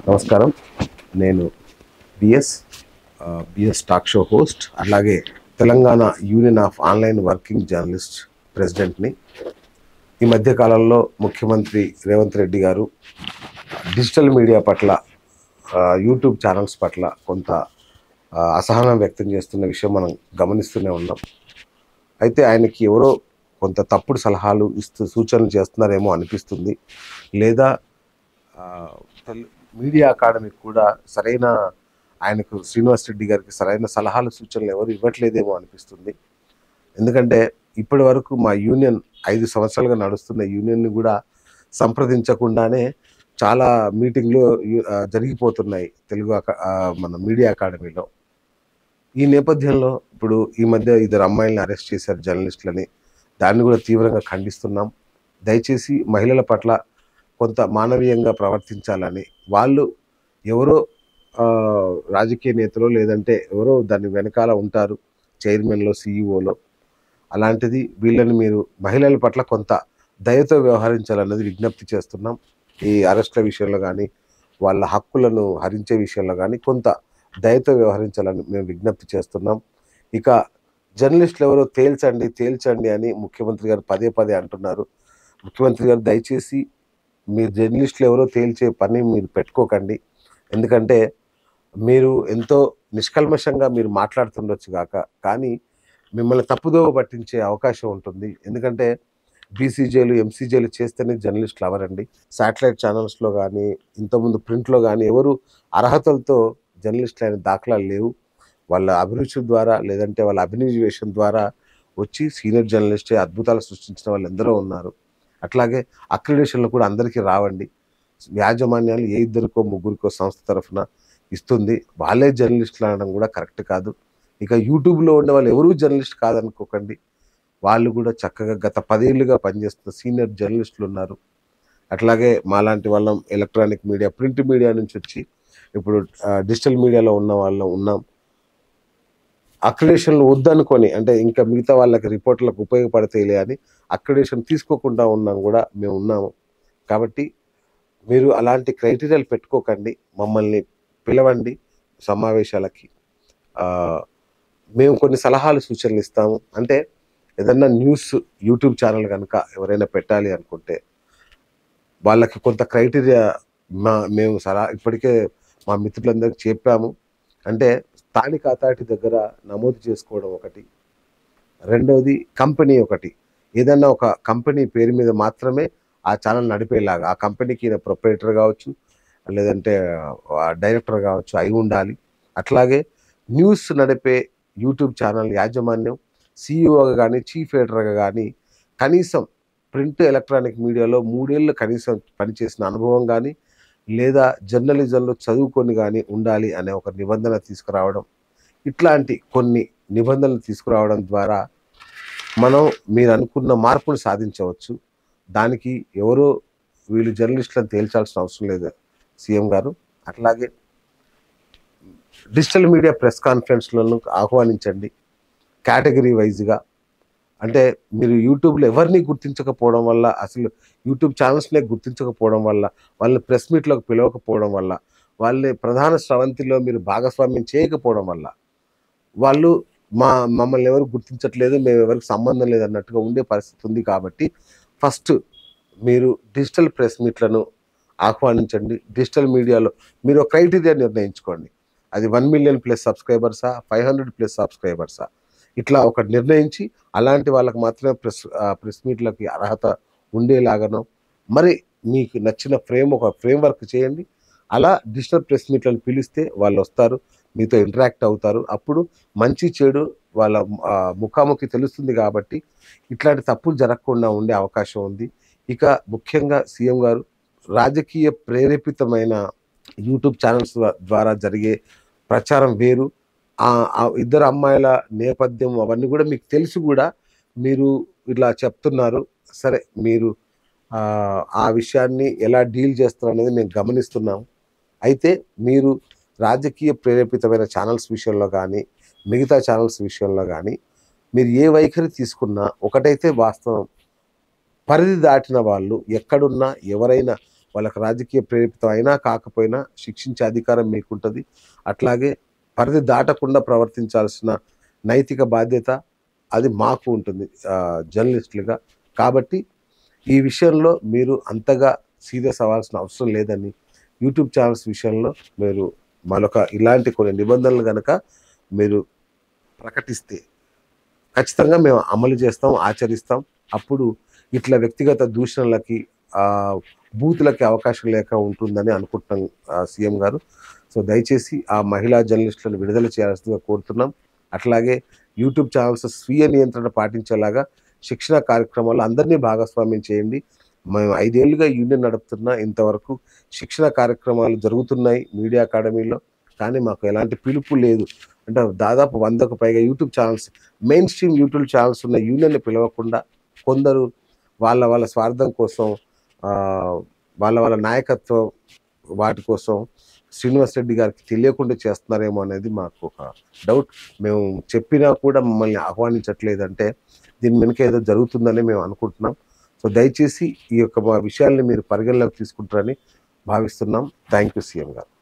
నమస్కారం. నేను BS BS talk show host, అలాగే Telangana union of online working journalist ప్రెసిడెంట్ని. ఈ మధ్య కాలంలో ముఖ్యమంత్రి రేవంత్ రెడ్డి గారు డిజిటల్ మీడియా పట్ల, యూట్యూబ్ ఛానల్స్ పట్ల కొంత అసహనం వ్యక్తం చేస్తున్న విషయం మనం గమనిస్తూనే ఉన్నాం. అయితే ఆయనకి ఎవరో కొంత తప్పుడు సలహాలు ఇస్తూ సూచనలు చేస్తున్నారేమో అనిపిస్తుంది. లేదా మీడియా అకాడమీ కూడా సరైన ఆయనకు శ్రీనివాస్ రెడ్డి గారికి సరైన సలహాలు సూచనలు ఎవరు ఇవ్వట్లేదేమో అనిపిస్తుంది. ఎందుకంటే ఇప్పటి వరకు మా యూనియన్ 5 సంవత్సరాలుగా నడుస్తున్న యూనియన్ని కూడా సంప్రదించకుండానే చాలా మీటింగ్లు జరిగిపోతున్నాయి మన మీడియా అకాడమీలో. ఈ నేపథ్యంలో ఇప్పుడు ఈ మధ్య 2 అమ్మాయిలను అరెస్ట్ చేశారు, జర్నలిస్టులని. దాన్ని కూడా తీవ్రంగా ఖండిస్తున్నాం. దయచేసి మహిళల పట్ల కొంత మానవీయంగా ప్రవర్తించాలని, వాళ్ళు ఎవరో రాజకీయ నేతలో లేదంటే ఎవరో దాని వెనకాల ఉంటారు, చైర్మన్లో, సిఇఓలో. అలాంటిది వీళ్ళని మీరు మహిళల పట్ల కొంత దయతో వ్యవహరించాలన్నది విజ్ఞప్తి చేస్తున్నాం. ఈ అరెస్ట్ల విషయంలో కానీ, వాళ్ళ హక్కులను హరించే విషయంలో కానీ కొంత దయతో వ్యవహరించాలని మేము విజ్ఞప్తి చేస్తున్నాం. ఇక జర్నలిస్టులు ఎవరో తేల్చండి అని ముఖ్యమంత్రి గారు పదే పదే అంటున్నారు. ముఖ్యమంత్రి గారు దయచేసి మీరు జర్నలిస్టులు ఎవరో తేల్చే పని మీరు పెట్టుకోకండి. ఎందుకంటే మీరు ఎంతో నిష్కల్మషంగా మీరు మాట్లాడుతుండొచ్చు కాక, కానీ మిమ్మల్ని తప్పుదోవ పట్టించే అవకాశం ఉంటుంది. ఎందుకంటే బీసీజేలు, ఎంసీజేలు చేస్తేనే జర్నలిస్టులు అవరండి. శాటిలైట్ ఛానల్స్లో కానీ, ఇంతకుముందు ప్రింట్లో కానీ ఎవరు అర్హతలతో జర్నలిస్టులు అయిన దాఖలాలు లేవు. వాళ్ళ అభిరుచి ద్వారా లేదంటే వాళ్ళ అభినవేశం ద్వారా వచ్చి సీనియర్ జర్నలిస్టే అద్భుతాలు సృష్టించిన వాళ్ళు ఎందరో ఉన్నారు. అట్లాగే అక్రిడేషన్లు కూడా అందరికీ రావండి. యాజమాన్యాలు 2 3 సంస్థ తరఫున ఇస్తుంది. వాళ్ళే జర్నలిస్టులు అనడం కూడా కరెక్ట్ కాదు. ఇక యూట్యూబ్లో ఉండే వాళ్ళు ఎవరూ జర్నలిస్ట్ కాదనుకోకండి. వాళ్ళు కూడా చక్కగా గత 10 ఏళ్ళుగా పనిచేస్తున్న సీనియర్ జర్నలిస్టులు ఉన్నారు. అట్లాగే మాలాంటి వాళ్ళం ఎలక్ట్రానిక్ మీడియా, ప్రింట్ మీడియా నుంచి వచ్చి ఇప్పుడు డిజిటల్ మీడియాలో ఉన్న వాళ్ళం ఉన్నాం. అక్రిడేషన్లు వద్దనుకొని, అంటే ఇంకా మిగతా వాళ్ళకి రిపోర్ట్లకు ఉపయోగపడతాయిలే అని అక్రిడేషన్ తీసుకోకుండా ఉన్నాం కూడా మేము ఉన్నాము. కాబట్టి మీరు అలాంటి క్రైటీరియాలు పెట్టుకోకండి. మమ్మల్ని పిలవండి సమావేశాలకి. మేము కొన్ని సలహాలు సూచనలు ఇస్తాము. అంటే ఏదన్నా న్యూస్ యూట్యూబ్ ఛానల్ కనుక ఎవరైనా పెట్టాలి అనుకుంటే వాళ్ళకి కొంత క్రైటీరియా మేము ఇప్పటికే మా మిత్రులందరికీ చెప్పాము. అంటే స్థానిక అథారిటీ దగ్గర నమోదు చేసుకోవడం ఒకటి, రెండవది కంపెనీ ఒకటి. ఏదన్నా ఒక కంపెనీ పేరు మీద మాత్రమే ఆ ఛానల్ నడిపేలాగా, ఆ కంపెనీకి ప్రొపరేటర్ కావచ్చు లేదంటే డైరెక్టర్ కావచ్చు అయి ఉండాలి. అట్లాగే న్యూస్ నడిపే యూట్యూబ్ ఛానల్ యాజమాన్యం సిఇఓగా కానీ, చీఫ్ ఎడిటర్గా కానీ కనీసం ప్రింట్ ఎలక్ట్రానిక్ మీడియాలో 3 ఏళ్ళు కనీసం పనిచేసిన అనుభవం కానీ, లేదా జర్నలిజంలో చదువుకొని కానీ ఉండాలి అనే ఒక నిబంధన తీసుకురావడం. ఇట్లాంటి కొన్ని నిబంధనలు తీసుకురావడం ద్వారా మనం మీరు అనుకున్న మార్పును సాధించవచ్చు. దానికి ఎవరో వీళ్ళు జర్నలిస్టులను తేల్చాల్సిన అవసరం లేదు సీఎం గారు. అట్లాగే డిజిటల్ మీడియా ప్రెస్ కాన్ఫరెన్స్లను ఆహ్వానించండి కేటగిరీ వైజ్గా. అంటే మీరు యూట్యూబ్లో ఎవరిని గుర్తించకపోవడం వల్ల, అసలు యూట్యూబ్ ఛానల్స్నే గుర్తించకపోవడం వల్ల, వాళ్ళని ప్రెస్ మీట్లోకి పిలవకపోవడం వల్ల, వాళ్ళని ప్రధాన స్రవంతిలో మీరు భాగస్వామ్యం చేయకపోవడం వల్ల వాళ్ళు మమ్మల్ని ఎవరు గుర్తించట్లేదు, మేము ఎవరికి సంబంధం లేదు అన్నట్టుగా ఉండే పరిస్థితి ఉంది. కాబట్టి ఫస్ట్ మీరు డిజిటల్ ప్రెస్ మీట్లను ఆహ్వానించండి. డిజిటల్ మీడియాలో మీరు ఒక క్రైటీరియా నిర్ణయించుకోండి. అది 1 మిలియన్ ప్లస్ సబ్స్క్రైబర్సా, 500 ప్లస్ సబ్స్క్రైబర్సా, ఇట్లా ఒకటి నిర్ణయించి అలాంటి వాళ్ళకి మాత్రమే ప్రెస్ మీట్లకి అర్హత ఉండేలాగానో మరి మీకు నచ్చిన ఒక ఫ్రేమ్వర్క్ చేయండి. అలా డిజిటల్ ప్రెస్ మీట్లను పిలిస్తే వాళ్ళు వస్తారు, మీతో ఇంటరాక్ట్ అవుతారు. అప్పుడు మంచి చెడు వాళ్ళ ముఖాముఖి తెలుస్తుంది. కాబట్టి ఇట్లాంటి తప్పులు జరగకుండా ఉండే అవకాశం ఉంది. ఇక ముఖ్యంగా సీఎం గారు రాజకీయ ప్రేరేపితమైన యూట్యూబ్ ఛానల్స్ ద్వారా జరిగే ప్రచారం వేరు. 2 అమ్మాయిల నేపథ్యం అవన్నీ కూడా మీకు తెలుసు కూడా, మీరు ఇట్లా చెప్తున్నారు. సరే, మీరు ఆ విషయాన్ని ఎలా డీల్ చేస్తారు అనేది మేము గమనిస్తున్నాం. అయితే మీరు రాజకీయ ప్రేరేపితమైన ఛానల్స్ విషయంలో కానీ, మిగతా ఛానల్స్ విషయంలో కానీ మీరు ఏ వైఖరి తీసుకున్నా ఒకటైతే వాస్తవం, పరిధి దాటిన వాళ్ళు ఎక్కడున్నా ఎవరైనా వాళ్ళకి రాజకీయ ప్రేరితం అయినా కాకపోయినా శిక్షించే అధికారం మీకుంటుంది. అట్లాగే పరిధి దాటకుండా ప్రవర్తించాల్సిన నైతిక బాధ్యత అది మాకు ఉంటుంది జర్నలిస్టులుగా. కాబట్టి ఈ విషయంలో మీరు అంతగా సీరియస్ అవ్వాల్సిన అవసరం లేదని, యూట్యూబ్ ఛానల్స్ విషయంలో మీరు ఇలాంటి కొన్ని నిబంధనలు గనక మీరు ప్రకటిస్తే ఖచ్చితంగా మేము అమలు చేస్తాం, ఆచరిస్తాం. అప్పుడు ఇట్లా వ్యక్తిగత దూషణలకి, బూతులకి అవకాశం లేక ఉంటుందని అనుకుంటున్నాం సీఎం గారు. సో దయచేసి ఆ మహిళా జర్నలిస్టులను విడుదల చేయాల్సిందిగా కోరుతున్నాం. అట్లాగే యూట్యూబ్ ఛానల్స్ స్వీయ నియంత్రణ పాటించేలాగా శిక్షణ కార్యక్రమాలు అందరినీ భాగస్వామ్యం చేయండి. మేము 5 ఏళ్లుగా యూనియన్ నడుపుతున్నా, ఇంతవరకు శిక్షణ కార్యక్రమాలు జరుగుతున్నాయి మీడియా అకాడమీలో. కానీ మాకు ఎలాంటి పిలుపు లేదు. అంటే దాదాపు 100కు పైగా YouTube channels, main stream YouTube channels ఉన్న యూనియన్ని పిలవకుండా కొందరు వాళ్ళ స్వార్థం కోసం, వాళ్ళ నాయకత్వం వాటి కోసం శ్రీనివాస్ రెడ్డి గారికి తెలియకుండా చేస్తున్నారేమో అనేది మాకు ఒక డౌట్. మేము చెప్పినా కూడా మమ్మల్ని ఆహ్వానించట్లేదంటే దీని వెనుక ఏదో జరుగుతుందని మేము అనుకుంటున్నాం. సో దయచేసి ఈ యొక్క విషయాల్ని మీరు పరిగణలోకి తీసుకుంటారని భావిస్తున్నాం. థ్యాంక్ యూ సీఎం గారు.